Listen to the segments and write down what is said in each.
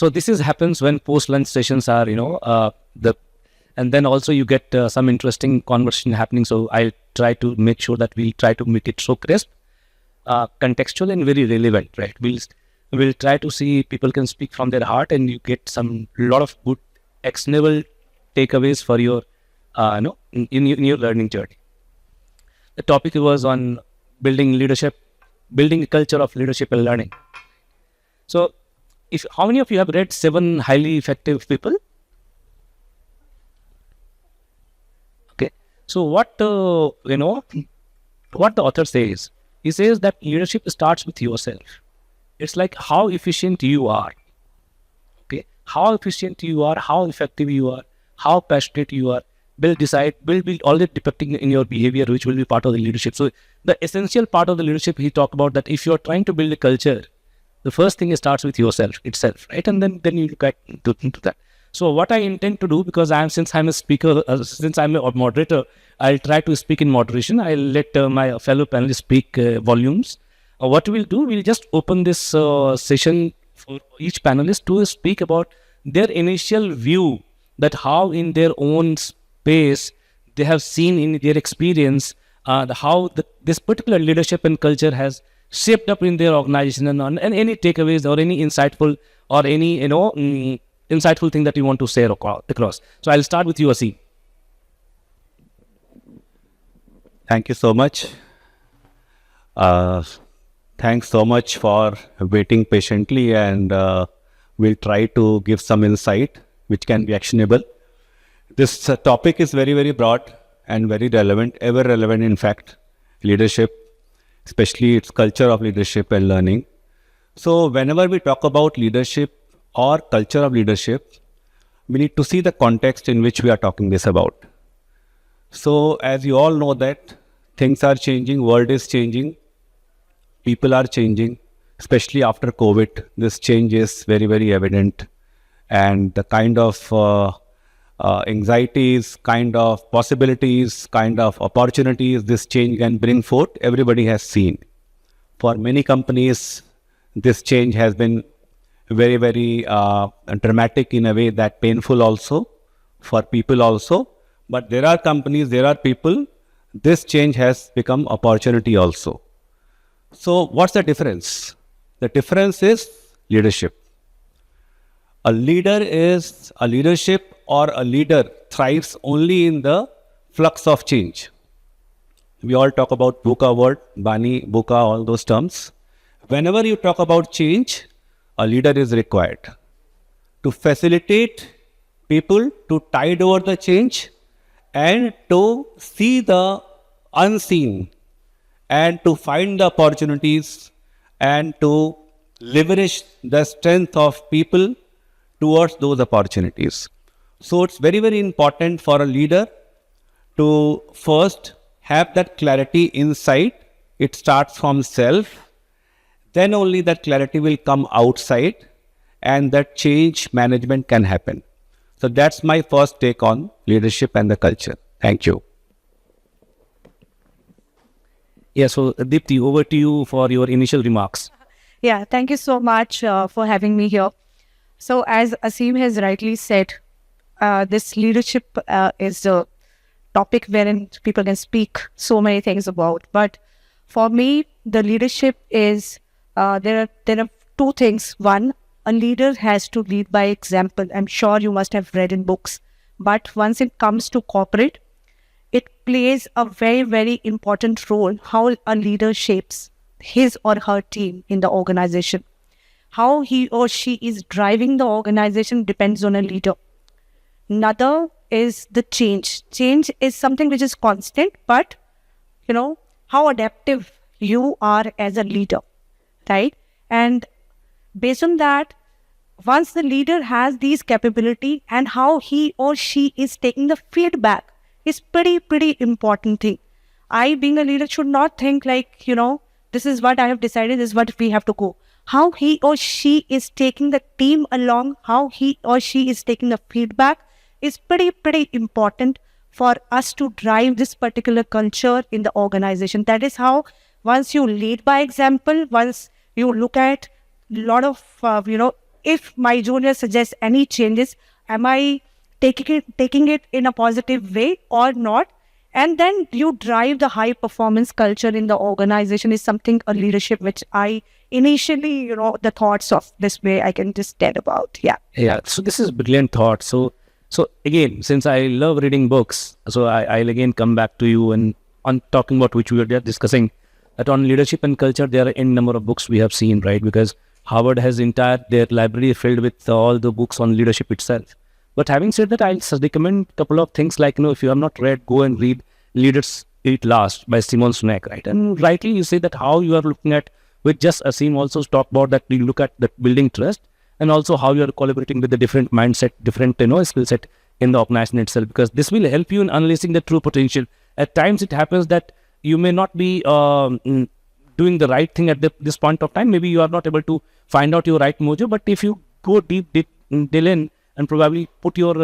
So this is happens when post-lunch sessions are, and then also you get some interesting conversation happening. So I try to make sure that we try to make it so crisp, contextual and very relevant, right? We'll try to see people can speak from their heart, and you get some lot of good actionable takeaways for your, in your learning journey. The topic was on building leadership, building a culture of leadership and learning. So, how many of you have read 7 Highly Effective People? Okay. So what what the author says, he says that leadership starts with yourself. It's like how efficient you are. Okay, how efficient you are, how effective you are, how passionate you are. Will be already depicting in your behavior, which will be part of the leadership. So the essential part of the leadership, he talked about that if you're trying to build a culture, the first thing starts with yourself itself, right? And then you look at into that. So what I intend to do, because since I'm a speaker, since I'm a moderator, I'll try to speak in moderation. I'll let my fellow panelists speak volumes. What we'll do, we'll just open this session for each panelist to speak about their initial view, that how in their own space they have seen in their experience how this particular leadership and culture has shaped up in their organization, and any takeaways or any insightful or any insightful thing that you want to share across. So I'll start with you, Aseem. Thank you so much. Thanks so much for waiting patiently, and we'll try to give some insight which can be actionable. This topic is very, very broad and very relevant, ever relevant in fact, leadership, especially its culture of leadership and learning. So whenever we talk about leadership or culture of leadership, we need to see the context in which we are talking this about. So as you all know that things are changing, world is changing, people are changing, especially after COVID, this change is very, very evident. And the kind of anxieties, kind of possibilities, kind of opportunities this change can bring forth, everybody has seen. For many companies, this change has been very, very dramatic in a way that painful also, for people also. But there are companies, there are people, this change has become opportunity also. So what's the difference? The difference is leadership. A leadership or a leader thrives only in the flux of change. We all talk about VUCA word, Bani, VUCA, all those terms. Whenever you talk about change, a leader is required to facilitate people to tide over the change and to see the unseen and to find the opportunities and to leverage the strength of people towards those opportunities. So it's very, very important for a leader to first have that clarity inside. It starts from self, then only that clarity will come outside and that change management can happen. So that's my first take on leadership and the culture. Thank you. Yeah, so Deepti, over to you for your initial remarks. Yeah, thank you so much for having me here. So as Aseem has rightly said, this leadership is a topic wherein people can speak so many things about. But for me, the leadership is, there are 2 things. One, a leader has to lead by example. I'm sure you must have read in books. But once it comes to corporate, it plays a very, very important role how a leader shapes his or her team in the organization. How he or she is driving the organization depends on a leader. Another is the change. Change is something which is constant, but how adaptive you are as a leader, right? And based on that, once the leader has these capability and how he or she is taking the feedback is pretty important thing. I, being a leader, should not think like, this is what I have decided, this is what we have to go. How he or she is taking the team along, how he or she is taking the feedback is pretty important for us to drive this particular culture in the organization. That is how, once you lead by example, once you look at a lot of, if my junior suggests any changes, am I taking it in a positive way or not? And then you drive the high performance culture in the organization is something, a leadership, which I initially, the thoughts of this way I can just tell about. Yeah. Yeah. So this is brilliant thought. So again, since I love reading books, so I'll again come back to you and on talking about which we were just discussing, that on leadership and culture, there are n number of books we have seen, right? Because Harvard has their library filled with all the books on leadership itself. But having said that, I'll recommend a couple of things like, if you have not read, go and read Leaders Eat Last by Simon Sinek, right? And rightly you say that how you are looking at, with just Aseem also talk about that, you look at that building trust and also how you are collaborating with the different mindset, different, skill set in the organization itself, because this will help you in unleashing the true potential. At times it happens that you may not be doing the right thing at this point of time. Maybe you are not able to find out your right mojo, but if you go deep in and probably put your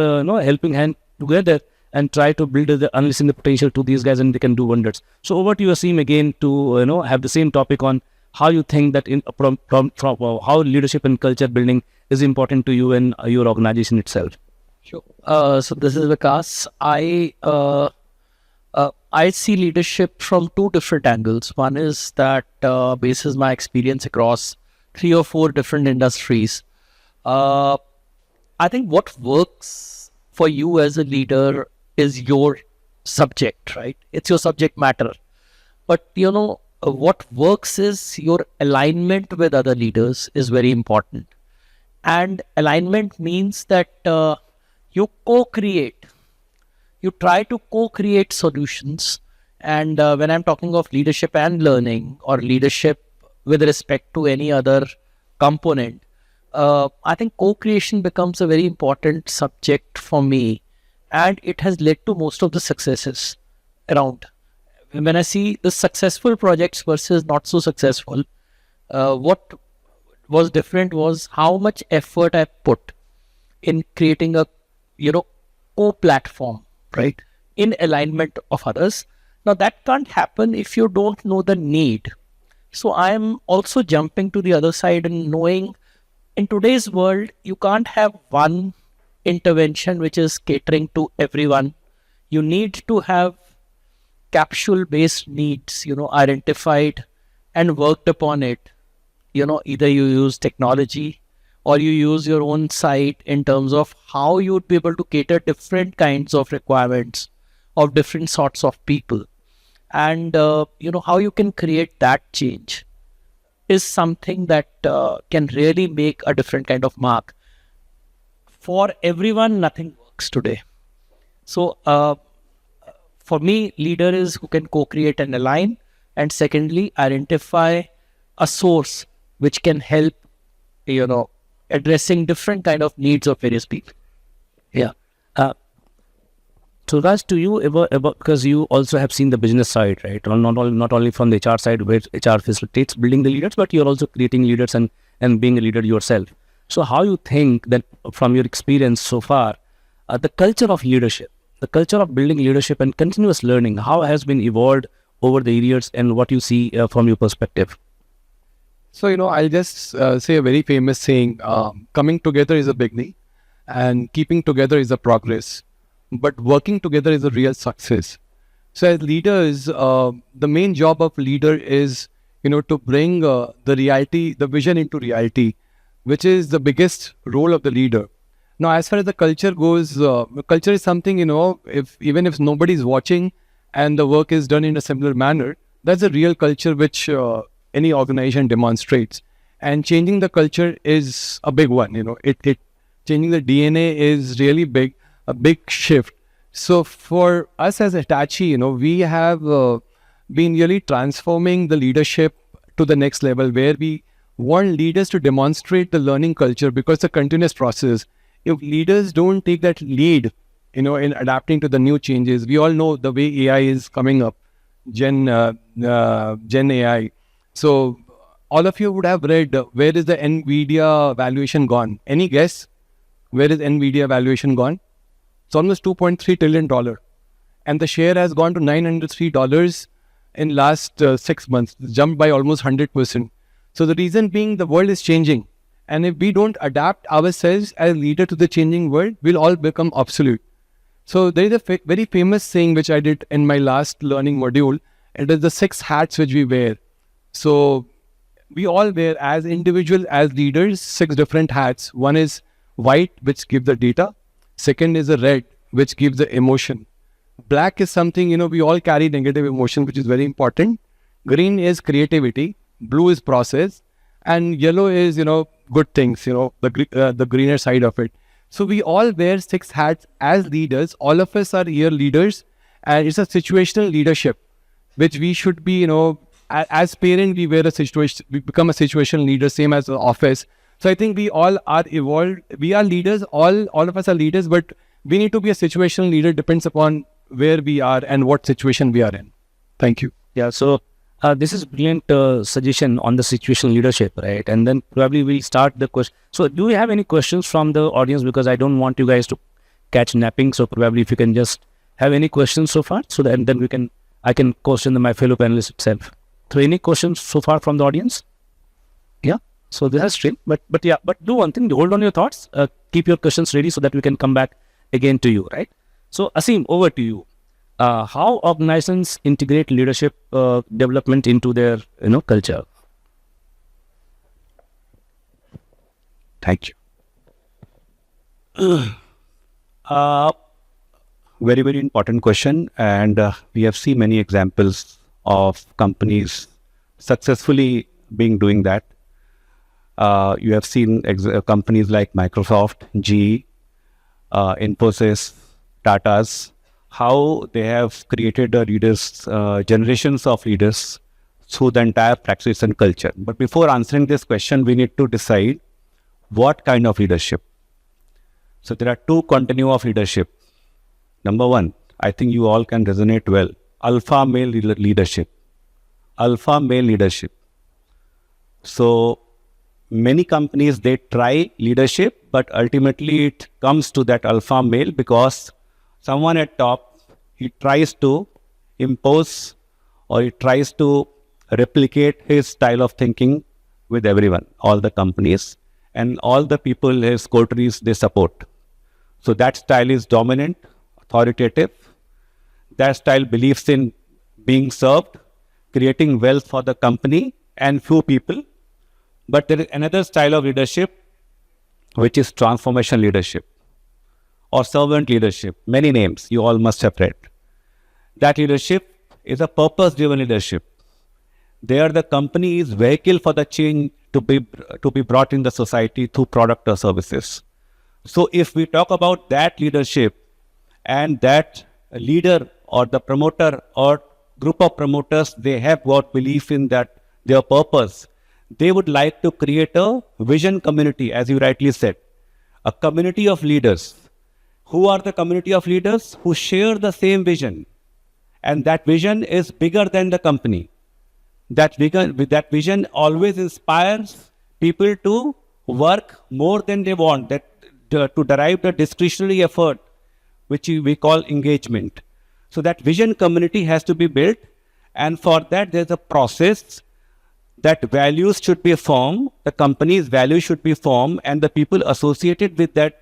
helping hand together and try to build unleashing the potential to these guys, and they can do wonders. So over to you, Aseem, again to have the same topic on how you think that from how leadership and culture building is important to you and your organization itself. Sure. So this is Viekas. I see leadership from two different angles. One is that bases my experience across 3 or 4 different industries. I think what works for you as a leader is your subject, right? It's your subject matter. But what works is your alignment with other leaders is very important. And alignment means that you co-create. You try to co-create solutions. And when I'm talking of leadership and learning, or leadership with respect to any other component, I think co-creation becomes a very important subject for me, and it has led to most of the successes around. When I see the successful projects versus not so successful, what was different was how much effort I put in creating a co-platform, right, in alignment of others. Now that can't happen if you don't know the need. So I am also jumping to the other side and knowing, in today's world, you can't have one intervention which is catering to everyone. You need to have capsule-based needs, identified and worked upon it. Either you use technology or you use your own site in terms of how you would be able to cater different kinds of requirements of different sorts of people. And, how you can create that change is something that can really make a different kind of mark. For everyone, nothing works today. So for me, leader is who can co-create and align. And secondly, identify a source which can help, addressing different kind of needs of various people. Yeah. So guys, do you ever, because you also have seen the business side, right? Not only from the HR side, where HR facilitates building the leaders, but you're also creating leaders and being a leader yourself. So how you think that from your experience so far, the culture of leadership, the culture of building leadership and continuous learning, how has been evolved over the years, and what you see from your perspective? So, I'll just say a very famous saying, coming together is a beginning and keeping together is a progress, but working together is a real success. So as leaders, the main job of leader is, to bring the reality, the vision into reality, which is the biggest role of the leader. Now, as far as the culture goes, culture is something, even if nobody's watching and the work is done in a similar manner, that's a real culture which any organization demonstrates. And changing the culture is a big one, changing the DNA is really big, a big shift. So for us as Hitachi, we have been really transforming the leadership to the next level, where we want leaders to demonstrate the learning culture, because it's a continuous process. If leaders don't take that lead, in adapting to the new changes, we all know the way AI is coming up, Gen AI. So all of you would have read, where is the NVIDIA valuation gone? Any guess? Where is NVIDIA valuation gone? It's almost $2.3 trillion. And the share has gone to $903 in last 6 months. It's jumped by almost 100%. So the reason being, the world is changing. And if we don't adapt ourselves as leader to the changing world, we'll all become obsolete. So there is a very famous saying which I did in my last learning module. It is the 6 hats which we wear. So we all wear as individual, as leaders, 6 different hats. One is white, which gives the data. Second is a red, which gives the emotion. Black is something, we all carry negative emotion, which is very important. Green is creativity. Blue is process. And yellow is, good things, the greener side of it. So we all wear 6 hats as leaders. All of us are here leaders. And it's a situational leadership, which we should be, as parent, we wear a situation, we become a situational leader, same as the office. So I think we all are evolved. We are leaders. All of us are leaders, but we need to be a situational leader. Depends upon where we are and what situation we are in. Thank you. Yeah, so this is brilliant suggestion on the situational leadership, right? And then probably we'll start the question. So do you have any questions from the audience? Because I don't want you guys to catch napping. So probably if you can just have any questions so far, so that and then I can question my fellow panelists itself. So any questions so far from the audience? Yeah. So this is strange, but do one thing, hold on your thoughts, keep your questions ready so that we can come back again to you, right? So Aseem, over to you. How organizations integrate leadership development into their culture? Thank you. Very, very important question. And we have seen many examples of companies successfully doing that. You have seen companies like Microsoft, GE, Infosys, Tata's, how they have created generations of leaders through the entire practice and culture. But before answering this question, we need to decide what kind of leadership. So there are 2 continua of leadership. Number 1, I think you all can resonate well. Alpha male leadership. Alpha male leadership. So many companies, they try leadership, but ultimately it comes to that alpha male because someone at top, he tries to impose or he tries to replicate his style of thinking with everyone, all the companies, and all the people, his coteries, they support. So that style is dominant, authoritative. That style believes in being served, creating wealth for the company and few people. But there is another style of leadership, which is transformation leadership or servant leadership. Many names you all must have read. That leadership is a purpose-driven leadership. They are the company's vehicle for the change to be brought in the society through product or services. So if we talk about that leadership and that leader or the promoter or group of promoters, they have got belief in that their purpose. They would like to create a vision community, as you rightly said, a community of leaders. Who are the community of leaders? Who share the same vision. And that vision is bigger than the company. That vision always inspires people to work more than they want, to derive the discretionary effort, which we call engagement. So that vision community has to be built. And for that, there's a process that values should be formed, the company's values should be formed, and the people associated with that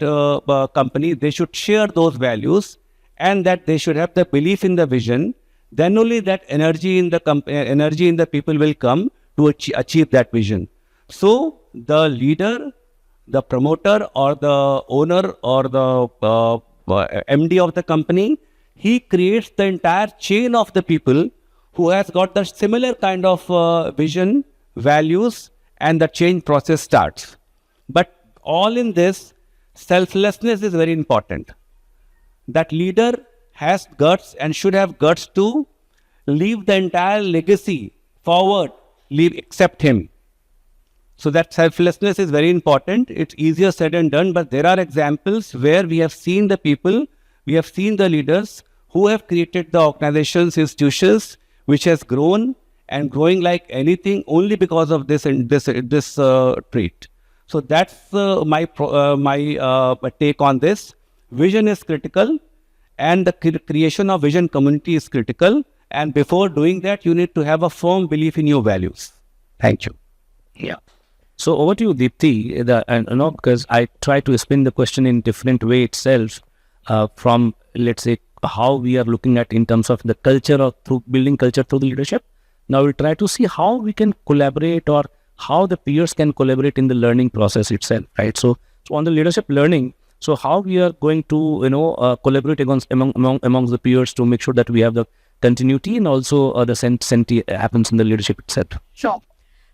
company, they should share those values, and that they should have the belief in the vision. Then only that energy in the people will come to achieve that vision. So the leader, the promoter, or the owner, or the MD of the company, he creates the entire chain of the people who has got the similar kind of vision, values, and the change process starts. But all in this, selflessness is very important. That leader has guts and should have guts to leave the entire legacy forward, except him. So that selflessness is very important. It's easier said than done, but there are examples where we have seen the people, we have seen the leaders who have created the organizations, institutions, which has grown and growing like anything only because of this trait. So that's my take on this. Vision is critical, and the creation of vision community is critical. And before doing that, you need to have a firm belief in your values. Thank you. Yeah. So over to you, Deepti. And because I try to spin the question in different way itself, from let's say how we are looking at in terms of the culture or through building culture through the leadership. Now we'll try to see how we can collaborate or how the peers can collaborate in the learning process itself, right? So on the leadership learning, so how we are going to collaborate amongst the peers to make sure that we have the continuity and also the senti happens in the leadership itself. Sure.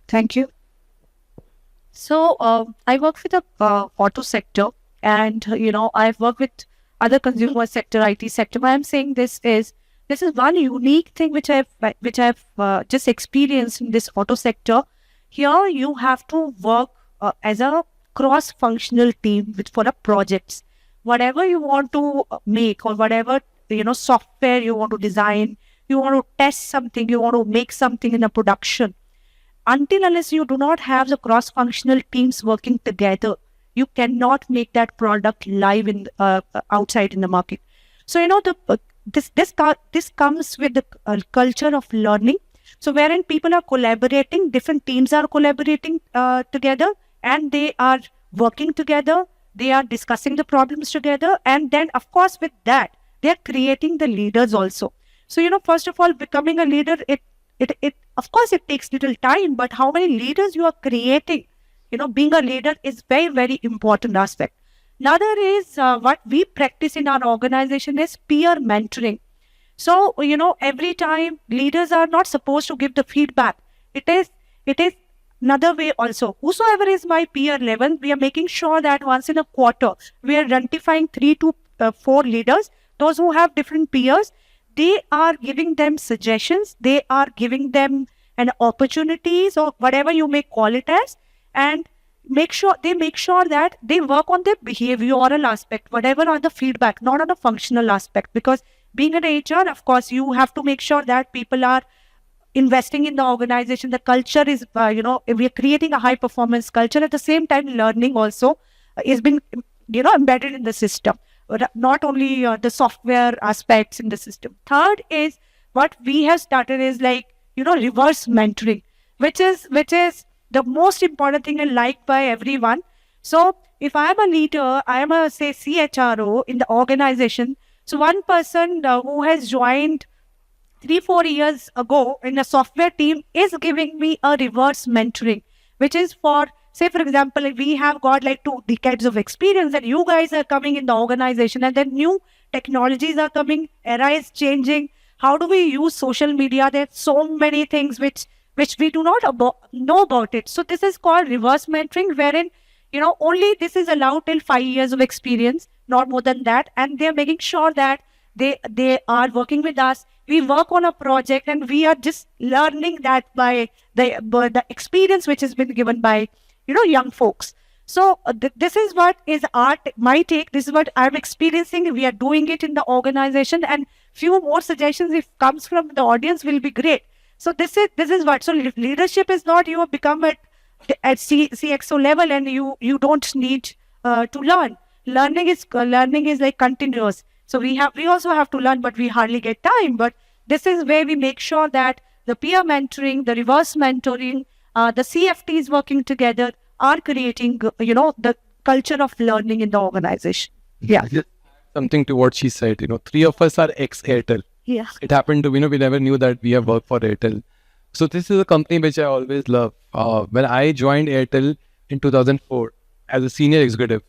Thank you. So I work with the auto sector, and I've worked with other consumer sector, IT sector. Why I'm saying this is one unique thing which I've just experienced in this auto sector. Here you have to work as a cross-functional team for the projects. Whatever you want to make, or whatever software you want to design, you want to test something, you want to make something in a production. Until unless you do not have the cross-functional teams working together, you cannot make that product live in outside in the market. So this comes with the culture of learning. So wherein people are collaborating, different teams are collaborating together, and they are working together. They are discussing the problems together, and then of course with that they are creating the leaders also. So first of all, becoming a leader, it of course it takes little time, but how many leaders you are creating, being a leader is very, very important aspect. Another is what we practice in our organization is peer mentoring. So every time leaders are not supposed to give the feedback. It is another way also. Whosoever is my peer level, we are making sure that once in a quarter we are identifying 3 to 4 leaders, those who have different peers. They are giving them suggestions, they are giving them an opportunities, or whatever you may call it as, and make sure that they work on their behavioral aspect, whatever are the feedback, not on the functional aspect. Because being an HR, of course, you have to make sure that people are investing in the organization. The culture is, we are creating a high performance culture. At the same time, learning also is been, embedded in the system. Not only the software aspects in the system. Third is what we have started is reverse mentoring, which is the most important thing and liked by everyone. So if I am a leader, I am a say CHRO in the organization. So one person who has joined 3-4 years ago in a software team is giving me a reverse mentoring, which is for, say for example, we have got 2 decades of experience, and you guys are coming in the organization, and then new technologies are coming, era is changing. How do we use social media? There's so many things which we do not know about it. So this is called reverse mentoring, wherein only this is allowed till 5 years of experience, not more than that, and they're making sure that they are working with us. We work on a project, and we are just learning that by the experience which has been given by young folks. So this is what is my take. This is what I'm experiencing. We are doing it in the organization, and few more suggestions if comes from the audience will be great. So this is what. So leadership is not you have become at CXO level and you don't need to learn. Learning is continuous. So we also have to learn, but we hardly get time. But this is where we make sure that the peer mentoring, the reverse mentoring, the CFTs working together are creating, the culture of learning in the organization. Yeah. Something to what she said, 3 of us are ex-Airtel. Yeah. It happened to, we never knew that we have worked for Airtel. So this is a company which I always love. When I joined Airtel in 2004 as a senior executive,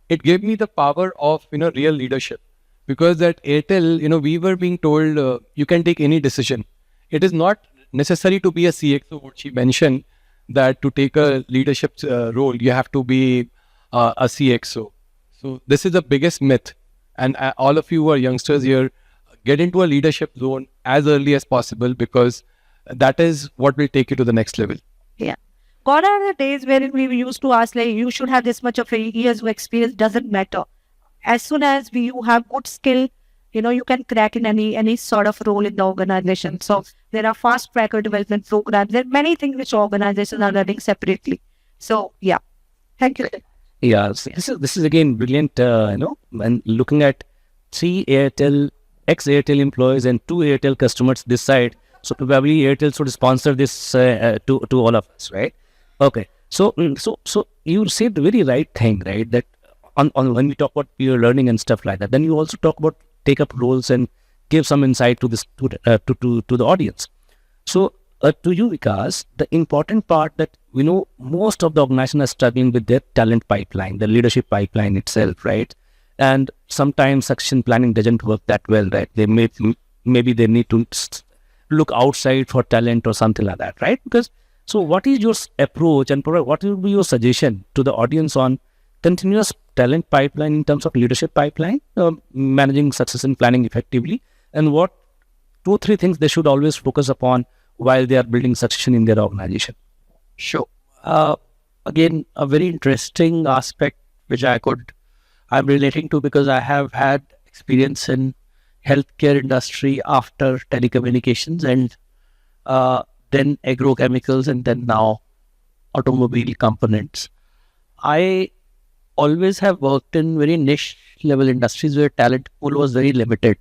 it gave me the power of, real leadership. Because at Airtel, we were being told, you can take any decision. It is not necessary to be a CXO, what she mentioned, that to take a leadership role, you have to be a CXO. So this is the biggest myth. And all of you who are youngsters here, get into a leadership zone as early as possible, because that is what will take you to the next level. Yeah. Gone are the days wherein we used to ask, you should have this much of a years of experience. Doesn't matter. As soon as you have good skill, you can crack in any sort of role in the organization. So there are fast tracker development programs. There are many things which organizations are running separately. So yeah. Thank you. Yeah, so this is again brilliant, when looking at 3 Airtel, ex-Airtel employees and 2 Airtel customers this side. So probably Airtel should sponsor this to all of us, right? Okay. So you said the very right thing, right? That on when we talk about peer learning and stuff like that, then you also talk about take up roles and give some insight to this to the audience. So to you, Vikas, the important part that we know most of the organizations are struggling with their talent pipeline, the leadership pipeline itself, right? And sometimes succession planning doesn't work that well, right? Maybe they need to look outside for talent or something like that, right? Because so what is your approach and what will be your suggestion to the audience on continuous talent pipeline in terms of leadership pipeline, managing succession planning effectively, and what 2-3 things they should always focus upon while they are building succession in their organization? Sure. Again, a very interesting aspect which I'm relating to because I have had experience in healthcare industry after telecommunications and then agrochemicals and then now automobile components. I always have worked in very niche level industries where talent pool was very limited.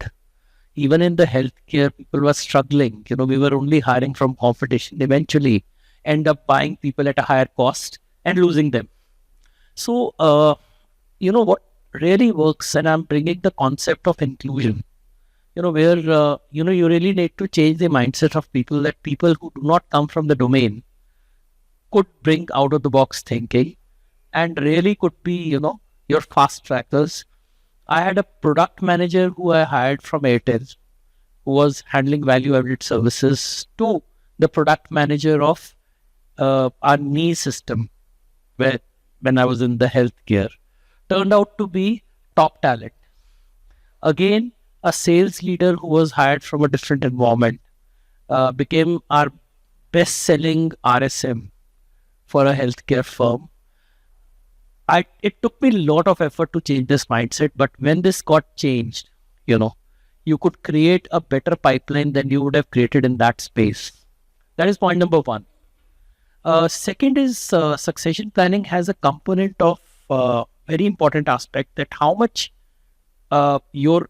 Even in the healthcare, people were struggling. We were only hiring from competition. Eventually, end up buying people at a higher cost and losing them. So, what really works, and I'm bringing the concept of inclusion. Where you really need to change the mindset of people, that people who do not come from the domain could bring out of the box thinking and really could be, your fast trackers. I had a product manager who I hired from Airtel, who was handling value-added services, to the product manager of our knee system, when I was in the healthcare. Turned out to be top talent. Again, a sales leader who was hired from a different environment became our best-selling RSM for a healthcare firm. It took me a lot of effort to change this mindset, but when this got changed, you could create a better pipeline than you would have created in that space. That is point number one. Second is succession planning has a component of very important aspect, that how much your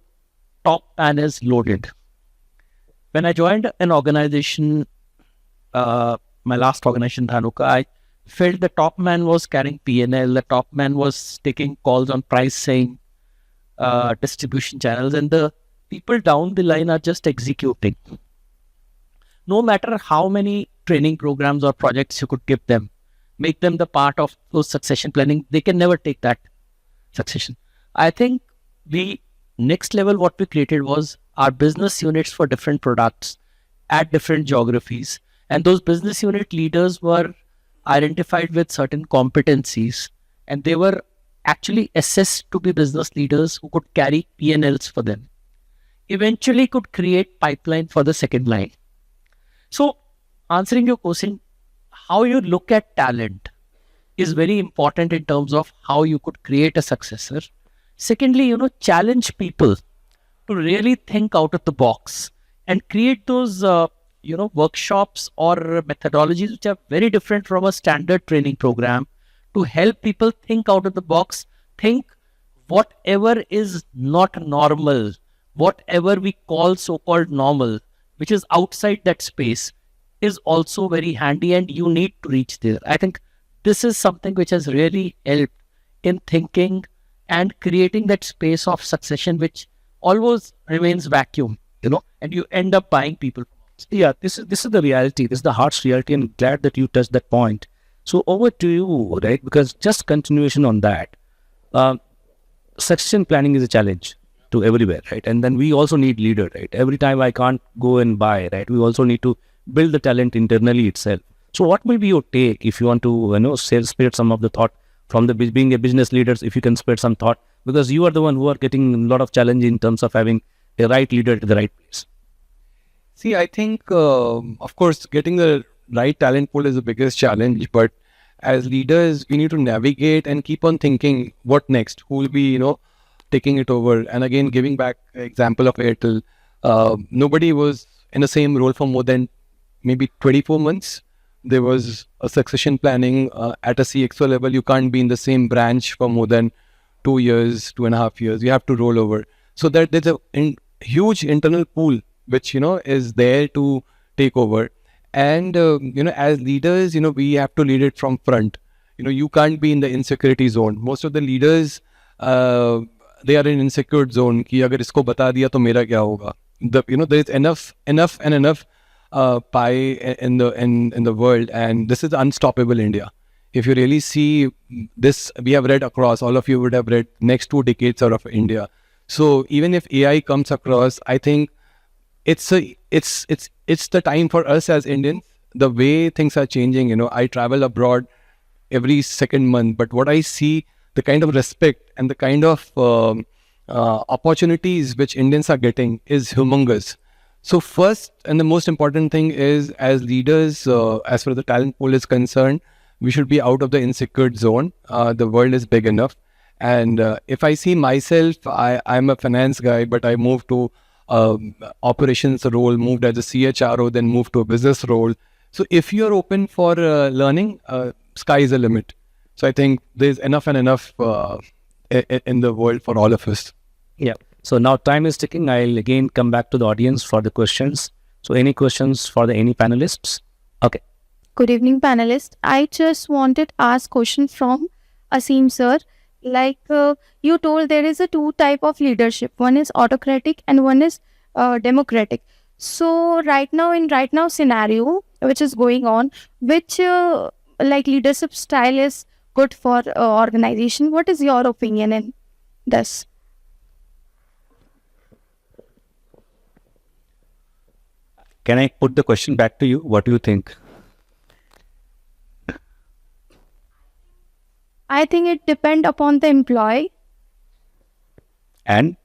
top man is loaded. When I joined an organization, my last organization, Dhanuka, I felt the top man was carrying P&L, the top man was taking calls on pricing, distribution channels, and the people down the line are just executing. No matter how many training programs or projects you could give them, make them the part of those succession planning, they can never take that succession. I think the next level what we created was our business units for different products at different geographies. And those business unit leaders were identified with certain competencies, and they were actually assessed to be business leaders who could carry P&Ls for them. Eventually could create pipeline for the second line. So answering your question, how you look at talent is very important in terms of how you could create a successor. Secondly, challenge people to really think out of the box and create those, workshops or methodologies which are very different from a standard training program, to help people think out of the box, think whatever is not normal, whatever we call so-called normal, which is outside that space, is also very handy, and you need to reach there. I think this is something which has really helped in thinking and creating that space of succession, which always remains vacuum, and you end up buying people. Yeah, this is the reality. This is the harsh reality, and glad that you touched that point. So over to you, right? Because just continuation on that, succession planning is a challenge to everywhere, right? And then we also need leader, right? Every time I can't go and buy, right? We also need to build the talent internally itself. So what will be your take if you want to, spread some of the thought from the being a business leaders, if you can spread some thought, because you are the one who are getting a lot of challenge in terms of having a right leader to the right place. See, I think, of course, getting the right talent pool is the biggest challenge. But as leaders, we need to navigate and keep on thinking, what next? Who will be, taking it over? And again, giving back example of Airtel, nobody was in the same role for more than maybe 24 months. There was a succession planning at a CXO level. You can't be in the same branch for more than 2 years, 2.5 years. You have to roll over. So that there's a huge internal pool which is there to take over. And as leaders, we have to lead it from front. You can't be in the insecurity zone. Most of the leaders, they are in insecure zone. कि अगर इसको बता दिया तो मेरा क्या होगा? There is enough pie in the world, and this is unstoppable India. If you really see this, we have read across. All of you would have read next 2 decades out of India. So even if AI comes across, I think it's the time for us as Indians. The way things are changing, I travel abroad every second month, but what I see, the kind of respect and the kind of opportunities which Indians are getting is humongous. So first and the most important thing is, as leaders, as far as the talent pool is concerned, we should be out of the insecure zone. The world is big enough. And if I see myself, I'm a finance guy, but I moved to operations role, moved as a CHRO, then moved to a business role. So if you're open for learning, sky is the limit. So I think there's enough and enough in the world for all of us. Yeah. So now time is ticking. I'll again come back to the audience for the questions. So any questions for any panelists? Okay. Good evening, panelists. I just wanted to ask question from Aseem sir. Like you told, there is a 2 type of leadership. One is autocratic and one is democratic. So right now scenario which is going on, which leadership style is good for organization? What is your opinion in this? Can I put the question back to you? What do you think? I think it depends upon the employee. And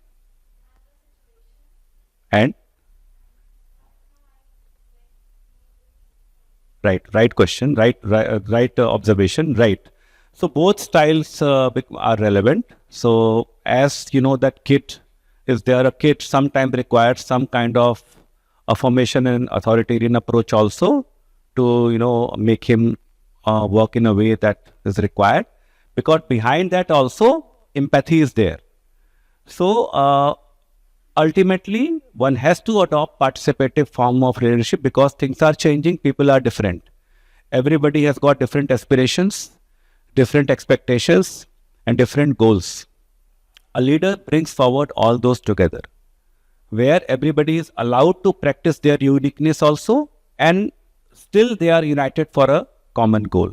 right question, right observation, right. So both styles are relevant. So as you know, that kid is there. A kid sometimes requires some kind of affirmation and authoritarian approach also to make him work in a way that is required, because behind that also empathy is there. So ultimately one has to adopt participative form of leadership, because things are changing, people are different, everybody has got different aspirations, different expectations and different goals. A leader brings forward all those together, where everybody is allowed to practice their uniqueness also, and still they are united for a common goal.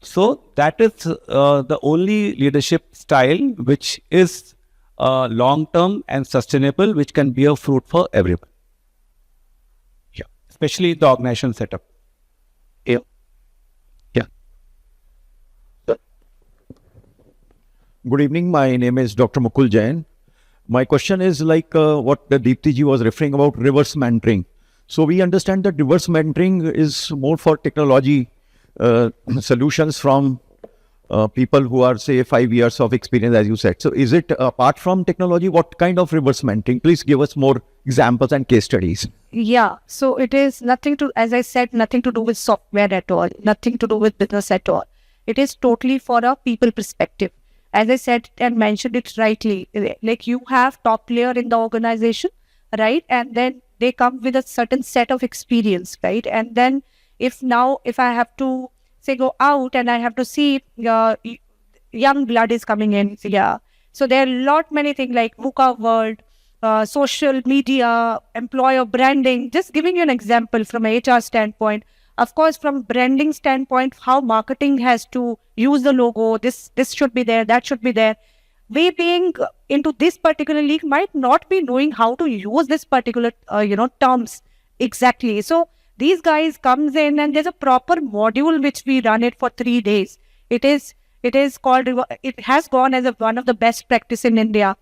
So that is the only leadership style which is long-term and sustainable, which can bear fruit for everyone. Yeah, especially the organization setup. Yeah. Good evening. My name is Dr. Mukul Jain. My question is like what the Deepti ji was referring about, reverse mentoring. So we understand that reverse mentoring is more for technology solutions from people who are, say, 5 years of experience, as you said. So is it apart from technology, what kind of reverse mentoring? Please give us more examples and case studies. Yeah, so it is nothing to, as I said, nothing to do with software at all, nothing to do with business at all. It is totally for a people perspective. As I said and mentioned it rightly, like you have top layer in the organization, right? And then they come with a certain set of experience, right? And then if I have to say go out and I have to see young blood is coming in, yeah. So there are many things like VUCA world, social media, employer branding. Just giving you an example from a HR standpoint. Of course, from branding standpoint, how marketing has to use the logo, this should be there, that should be there. We being into this particular league might not be knowing how to use this particular, terms exactly. So these guys comes in and there's a proper module which we run it for 3 days. It is called, it has gone as one of the best practice in India.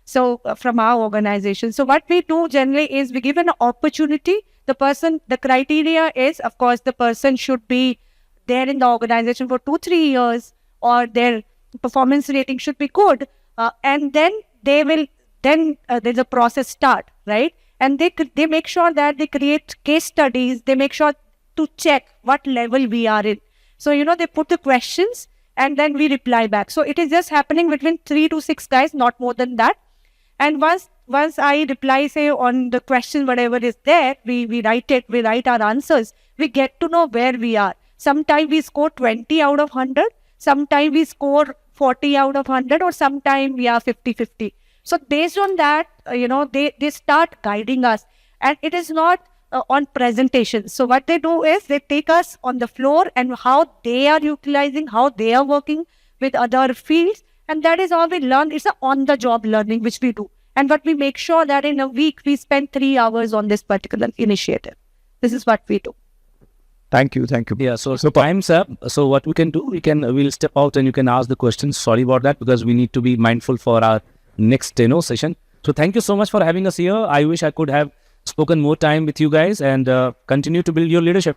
So from our organization. So what we do generally is we give an opportunity. The criteria is, of course, the person should be there in the organization for 2-3 years, or their performance rating should be good. And then there's a process start, right? And they make sure that they create case studies. They make sure to check what level we are in. So, they put the questions and then we reply back. So it is just happening between 3 to 6 guys, not more than that. And once I reply, say, on the question, whatever is there, we write it, we write our answers, we get to know where we are. Sometimes we score 20 out of 100, Sometimes we score 40 out of 100, or sometimes we are 50-50. So based on that, they start guiding us. And it is not on presentation. So what they do is they take us on the floor and how they are utilizing, how they are working with other fields. And that is how we learn. It's an on-the-job learning which we do. And but we make sure that in a week, we spend 3 hours on this particular initiative. This is what we do. Thank you. Thank you. Yeah, so time's up. So what we can do, we'll step out and you can ask the questions. Sorry about that, because we need to be mindful for our next session. So thank you so much for having us here. I wish I could have spoken more time with you guys and continue to build your leadership.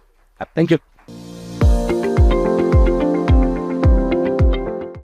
Thank you.